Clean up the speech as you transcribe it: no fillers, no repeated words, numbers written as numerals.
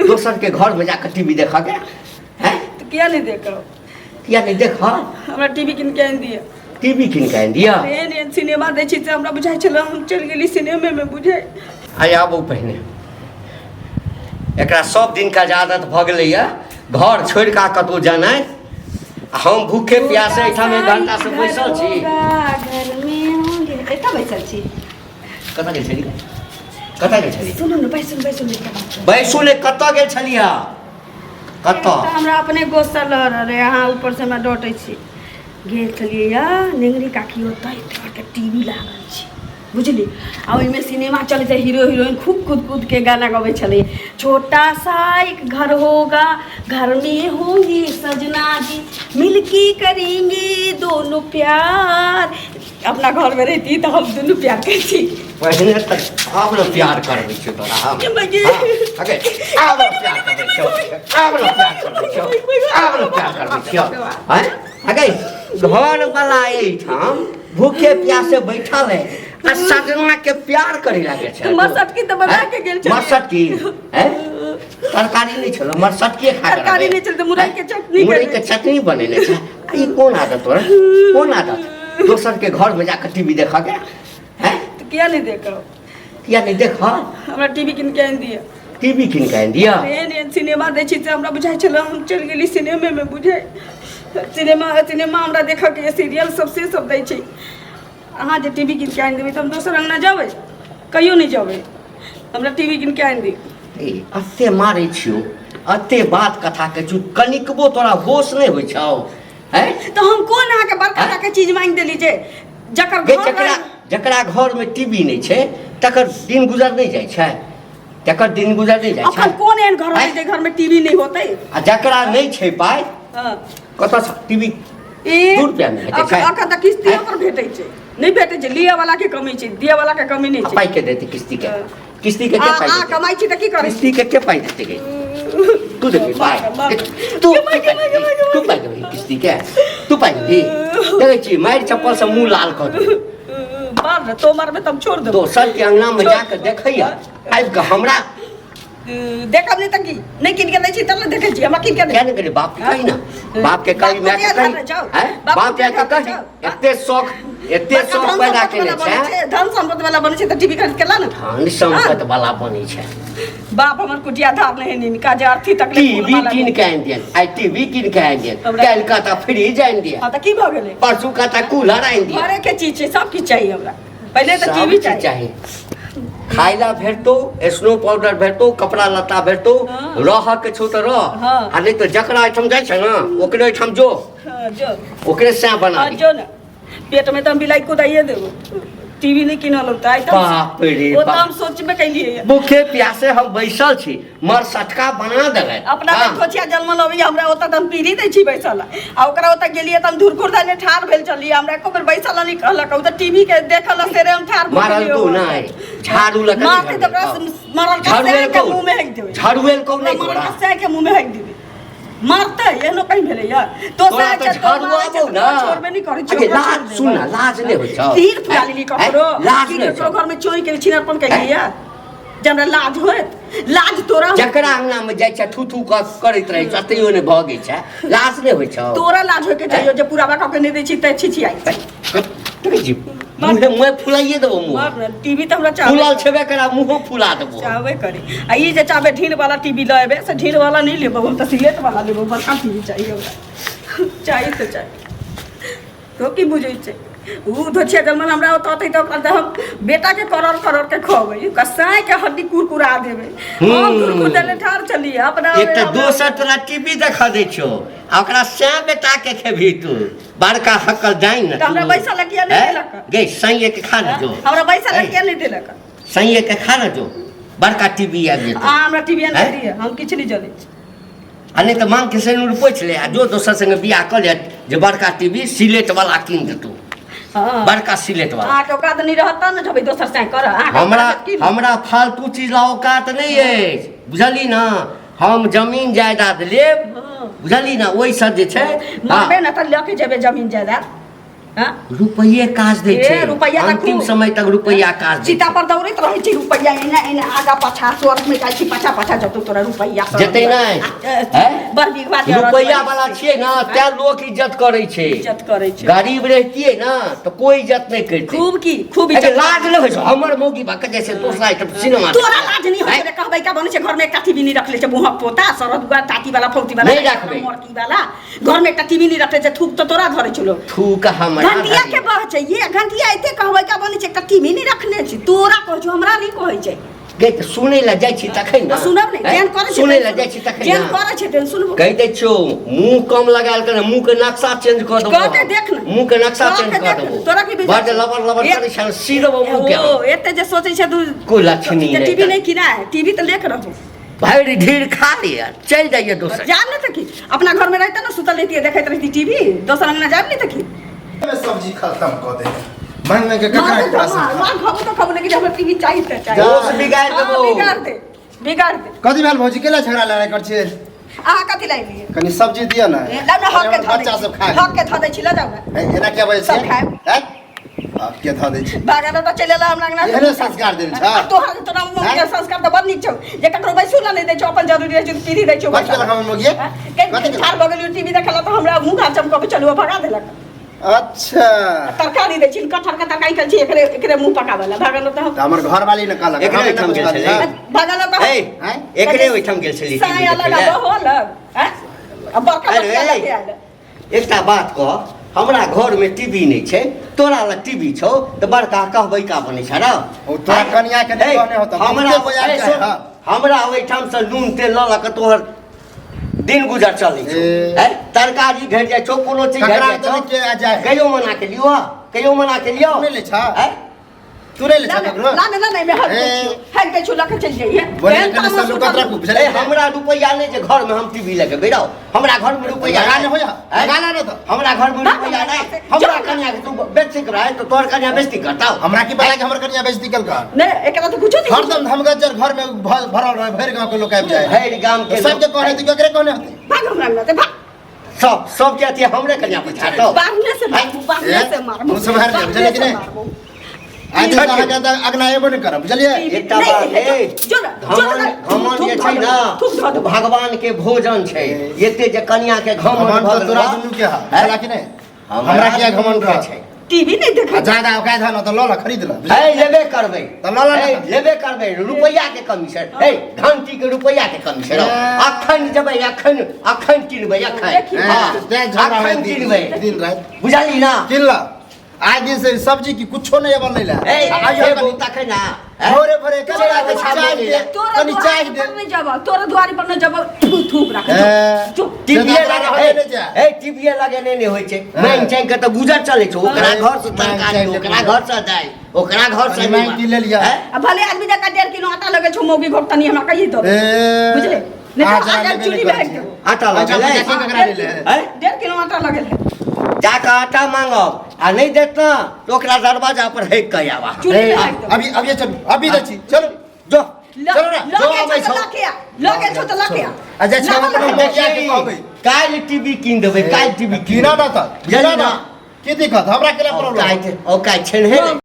दोसर के घर में जाकर टीवी देखा गया है? तो क्या नहीं देखो? क्या नहीं देखा? हमरा टीवी किन के आनि दिया। टीवी किन के आनि दिया? एहन सिनेमा दै छी से हमरा बुझाइ छल हम चलि गेली सिनेमे में बुझे। आइ आबू पहिने। एकरा सब दिन का आदत भ गेलैया घर छोड़ का कतौ जानाइ। हम भूखे प्यासे एठाम 1 घंटा से बैसल छी। घर में होंगे एता बैसल छी। कतऽ गेल छली? कतऽ गेल छली? सुनू न बैसू बैसू ने कतऽ गेल छलिया? कतऽ? हमरा अपने गोस्सा लह रहलै अहाँ ऊपर से हमरा डटै छी। गेल छलियै या नेंगरी काकी ओतऽ एते टीवी लागल छै बुझली आ ओहिमे सिनेमा चलै छै हीरो हीरोइन खूब कूद कूद के गाना गबै छलै छोटा सा एक घर होगा घर में होंगी सजना जी मिलके करेंगे दोनों प्यार अपना घर में रहती तो हम दोनों प्यार करती पहले तक अब न प्यार करबै छी तोरा हम ओके अब न प्यार करबै छी अब न प्यार करबै छी अब न प्यार करबै छी हैं अगे घर वाला एठाम भूखे प्यासे बैठल है आ सजना के प्यार करे लागे छै मरसटकी तो बना के गेल छै मरसटकी हैं तरकारी नहीं छलो मरसटकी खा तरकारी नहीं चलते मुरई के चटनी बनेने छै ई कोन आदत तोरा कोन आदत दोसर के घर में जाकर टीवी देखा गया हैं तो क्या नहीं देखो क्या नहीं देखा हमरा टीवी किन के आनि दिया टीवी किन के आनि दिया एहन सिनेमा दै छी से हमरा बुझाइ छल हम चलि गेली सिनेमे में बुझे सिनेमा हमरा देखऽ के सीरियल सबसे सब दै छै अहाँ जे टीवी किन के आनि देबै तऽ हम दोसर अंगना जेबै कहियो नहीं जेबै हमरा टीवी किन के आनि दी अते मारै छियो अते बात कथा के चु कनिकबो तोरा होश नहीं होइ छौ हैं तो हम कोन अहाँ के बड़का टा के चीज मांग देली जे जकरा घर में टीवी नहीं छै तकर दिन गुजर नहीं जाइ छै तकर दिन गुजर नहीं जाइ छै अपन कोन एहन घर है जे घर में टीवी नहीं होतै आ जकरा नहीं छै पाई हां कतऽ से टीवी 2 रुपया में भेटै छै अखन तक किस्ती पर भेटै छै नहीं भेटै छै लिया वाला के कमी छै दिया वाला के कमी नहीं छै पाई के देते किस्ती के के पाई आ कमाई छी त की करै किस्ती के पाई देते गे तू दे पाई तू पाई दे किस्ती के तू पाई दे देखे छी मार चप्पल से मुंह लाल कर दे मार तो मारबे तब छोड़ दे दोसर के अंगना में जाकर देखैया आबि के हमरा देखब नहीं तक नहीं किन के दै छी तब देखै छी हमरा किन के क्या नहीं करे बाप के कही ना बाप के कही मैं के कही हैं बाप के कही एते शौक पैदा केने छै धन संपत्ति वाला बनै छै त टीवी खरीद के ला ना धन संपत्ति वाला बनै छै बाप हमर कुटिया धार नहीं निका जे आर्थी तक टीवी किन के आनि दियन आई टीवी किन के आनि दियन काल्हि का त फ्रिज आनि दियन हां त की भ गेलै परसू का त कूलर आनि दियन घरे के चीज छै सब किछ चाहिए हमरा पहले त टीवी चाहिए खाइला भेटतो स्नो पाउडर भेटतो कपड़ा लत्ता भेटतो रह के छौ त रह आ नहीं तो जकरा एठम जाइ छै ना ओकरे एठम जो ओकरे से बना जो ना पेट में तो हम बिलाई कुदाइए देबो टीवी नहीं किनल होता है बाप रे वो तो हम सोचबे कैलिए भूखे प्यासे हम बैसल छी मर सटका बना देले अपना खोचिया जन्मल अभी हमरा ओता हम पीरी दै छी बैसल आ ओकरा ओता गेलिए त हम धुरखुर दाने ठार भेल चलिए हमरा एको बेर बैसल नहीं कहलक ओ त टीवी के देखल सेरे हम ठार मारल तू नहीं झाड़ू लगा मारते त ओकरा मारल के मुंह में हेक देबै झाड़ूएल को नहीं मारल के के मुंह में हेक देबै मारते एनो कहीं भेले यार तो सारा के झाड़ू आबो ना छोड़बे नहीं करै छी लाज सुन ना लाज नहीं होइ छौ तीर फुला लेली ककरो लाज नहीं ककरो घर में चोरी के छिनरपन कैलिए यार हमरा लाज होत लाज तोरा जकरा अंगना में जाइ छै थू करैत रहै छै तैयो ने भगै छै लाज नहीं होइ छौ तोरा लाज होय के चाहिए जे पूरा बाका के नहीं दै छी त छिछियाई तके जी मुंह फुलाइए देबो मुंह टीवी त हमरा चाहबे फुलाल छेबे करा मुंह फुला देबो चाहबे करी आ ई जे चाहबे ढील वाला टीवी लेबे से ढील वाला नहीं लेबो हम त सिलेट वाला लेबो बड़का टीवी चाहिए हमरा चाहिए तो चाहिए तो की बुझै छै ऊ धोछिया जलमन हमरा ओतै तो हम बेटा के करर के खबै कसाय के हड्डी कुरकुरा देबे हम कुरकुर देले ठार चलिए अपना एक त दोसर तोरा टीवी देखा दै छौ आ ओकरा से बेटा के खेबी तू बड़का हकल जाइन न हमरा पैसा लगिया नहीं देलक गे सैये के खा न जो हमरा पैसा लगिया नहीं देलक सैये के खा न जो बड़का टीवी आ जेतौ हमरा टीवी नहीं दिए हम किछ नहीं जनै छी आ नहीं तो मांग के सेनुर पोछ ले आ जो दोसर संगे बियाह कर ले जे बड़का टीवी सिलेट वाला कीन देतौ बड़का सिलेट वाला आ के औकात नहीं रहता न जब दोसर से कर हमरा फालतू चीज ला औकात नहीं है बुझली ना हम जमीन जायदाद लेब बुझली ना ओइ सब जे छै मारबे न त लेके जेबे जमीन जायदाद हाँ? रुपये काज दै छै रुपैया तऽ अंतिम खूब। समय तक रुपया काज दै सीता पर दौड़ैत रहै छै रुपैया एने एने आगा पाछा स्वर्ग में जाइ छी पाछा पाछा जतौ तोरा रुपैया सब जेतै नहि बड़ बिगवा रुपया वाला छियै ना तैं लोक इज्जत करै छै इज्जत करै छै गरीब रहतियै ना तो कोई इज्जत नहीं करते खूब की खूब अरे इज्जत लाज नहीं होइ छै हमर मौगी भक जैसे दोसरा आइटम सिनेमा तोरा लाज नहीं होइ छै कहबै का बनै छै घर में एकटा टीवी नहीं रखले छै मुहक पोता सरदुआ टाटी वाला फौती वाला नहीं रखबै। मरकी वाला घर में एकटा टीवी नहीं रखले छै थूक तो तोरा धरै छलो थूक हमरा घंटिया के बह छै ये घंटिया एते कहबै का बनै छै एकटा टीवी नहीं रखने छै तोरा कहै छै हमरा नहीं कहै छै गै त सुनै ला जाइ छी तखन ना सुनब नहीं जेन करै छै सुनै ला जाइ छी तखन जेन ना करै छै तेन सुनबो कहि दै छियो मुंह कम लगायल कर मुंह के नक्शा चेंज कर देबो कऽ के देख न। मुंह के नक्शा कऽ चेंज के कर देख न। देबो तोरा की बड लबर लबर करै छै सिरबो मुंह के ओ एते जे सोचै छै तू कोई लक्षणी नहीं टीवी नहीं किना है टीवी तो लेके रहो भरि ढीर खा लिया चल जाइए दोसर जान नहीं तकी अपना घर में रहता ना सुतल रहती देखत रहती टीवी दोसर अंगना जाब नहीं तकी सब्जी खत्म कर दे महंगे के ककरा के पास मां खाबो तो खाबो लेकिन हमरा टीवी चाहिए तो चाहिए दोस्त बिगाड़ देबो। बिगाड़ दे कथी भेल भौजी केला झगड़ा लड़ाई कर छियै आ कथि लाई लिए कनी सब्जी दियो ना ला ना हक के धऽ बच्चा सब खाए हक के धऽ दै छी ल जाऊ ना एना के बजे सब खाए। हैं अब के धऽ दै छी बागान तो चले ला हमरा अंगना एहने संस्कार देन छ तोहर तोरा मुंह के संस्कार तो बड़ नीक छौ जे ककरो बैसू ला नहीं दै छौ अपन जरूरी रहै छै पीढ़ी दै छौ कथी केलक हमर मोगिए कथि ठार बगल टीवी देखला तो हमरा मुंह घाट चमक के चलुआ भगा देलक अच्छा तरकारी दै छी कटहर के तरकारी कर छी एकरे एकरे मुंह पकावला भागल तो त हमर घर वाली न कहलक एकरे ठाम गेल छलै भागल तो ए एकरे ओइठाम गेल छली साया लगा हो लग हैं अब बड़का बच्चा लेके आयल एकटा बात कह हमरा घर में टीवी नहीं छै तोरा लग टीवी छौ त बड़का कहबै का बनै छै रे ओ तोरा कनिया के नहीं कहने होता हमरा बजार ए, जाए सुन, हां हमरा ओइठाम से नून तेल ल लक तोहर दिन गुजर चलै छौ ए। हैं तरकारी घट जाइ छौ कोनो चीज घट ककरा जाइ तो छौ के आ जाए कहियो मना के लियो कहियो मना के लियो तू नहीं ले छा? हैं? तू नहीं ले ना छ ककरो ना ना ना मैं ए। हट के छुला के चल जाइए बोले कने सब लोग कतरा को ए, हमरा रुपया नहीं जे घर में हम टीवी लेके बैठाओ हमरा घर में रुपया गाना नहीं होया हैं? गाना न तो हमरा घर में रुपया नहीं हमरा कन्या के तू बेचती कर तो तोहर कन्या बेचती करता हमरा की पता कि हमर कनिया बेइज्जती कल का नहीं एकरा तो कुछ नहीं हरदम हम गजर घर में भरल रहे भर गांव के लोग आबि जाए भैर गाम के सब के कहने तू केकरे कहने होते भाग हमरा अंगना से भाग सब के अथी हमरे कन्या बैठातो बाहर से बाहर से मार मुंह से बाहर जा, बुझलिए कि नहीं? आज छठ- कहा कहता अगना एबो नहीं करब बुझलिए एकटा बात है घमंड जे छै ना भगवान के भोजन छै एते जे कन्या के घमंड घमंड भऽ तो तोरा गेल दुनू के हा हैं? होला कि नहीं हमरा किया घमंड रह छै टीवी नहीं देखा ज्यादा औकात है ना तो ल खरीद ल है लेबे करबै तऽ लऽ लऽ है, ने। लेबे करबै रुपया के कमी छै है घंटी के रुपया के कमी छै अखन जेबै अखन किनबै अखन देखी, हाँ, ते झगड़ा है अखन किनबै दिन रात बुझली ना किन ल आज दिन से सब्जी की कुछो नहीं बन लेला ए आइयो आइयो तखन ना भोरे भोरे तोरा कनिया के तो चाय छाबे दे ले। तोरा कनी चाय दुआरी दे पर नहीं जाबो तोरा दुआरी पर नहीं जाबो थूक रख चुप टीवीए से लगे होए नहि जा। ए टीवीए लगे नहीं होइ छै मांग चांग के तो गुजर चलै छै ओकरा हाँ। घर से तरकारी मांग ओकरा चांग घर से दाल ओकरा घर से मांग की ले लिया। हैं? अब भले आदमी जका 1.5 किलो आटा लगे छो मोगी घोटनी हमरा कहिए तो बुझले नहीं आज तो आटा लेबे चूड़ी नहीं बैठ करै दो छै। आटा अच्छा, लगल है? पैसा ककरा देले है? 1.5 किलो आटा लगल है जाके आटा मांगब आ नहीं देत ना तो ओकरा दरवाजा पर हेक के आवा चूड़ी ए, बैठ दो अभी अभी चलो अभी दै छी चलो जो चलो ना, लगे छो तो लखिया लगे छो तो लखिया अच्छा छे अपना मोगिया के कहबै काल टीवी कीन देबै काल टीवी कीना ना त बुझलियै कीना ना ना? की दिक्कत हमरा केला प्रॉब्लम औकात छै ने